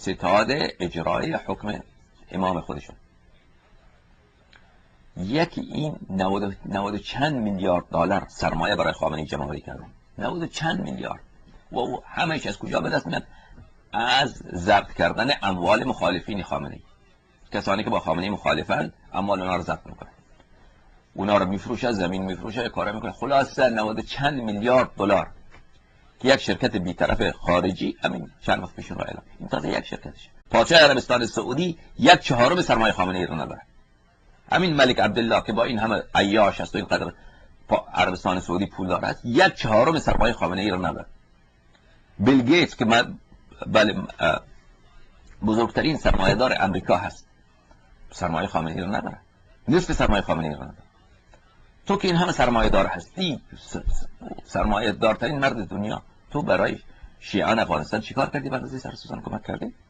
ستاد اجرای حکم امام خودشون. یکی این 90 چند میلیارد دلار سرمایه برای خامنه‌ای جمع کردن. 90 چند میلیارد. و همه‌اش از کجا به دست میاد؟ از ضبط کردن اموال مخالفین خامنه‌ای. کسانی که با خامنه‌ای مخالفن اموال اونها رو ضبط میکنن، اونا رو میفروشه، زمین میفروشه، کارا میکنه. خلاصه 90 چند میلیارد دلار که یک شرکت بی‌طرف خارجی همین چند وقت پیشون رو اعلام. این تازه یک شرکتش. پادشاه عربستان سعودی 1/4 سرمایه خامنه‌ای رو نداره. همین ملک عبدالله که با این همه عیاش است و اینقدر عربستان سعودی پول دارد، 1/4 سرمایه خامنه‌ای رو نداره. بیل گیتس که بزرگترین سرمایه‌دار امریکا هست، سرمایه خامنه‌ای رو نداره. نصف سرمایه خامنه‌ای رو نداره. تو که این همه سرمایه دار هستی، سرمایه دارترین مرد دنیا، تو برای شیعان افغانستان چیکار کردی؟ بعد از این سرسوزان کمک کردی؟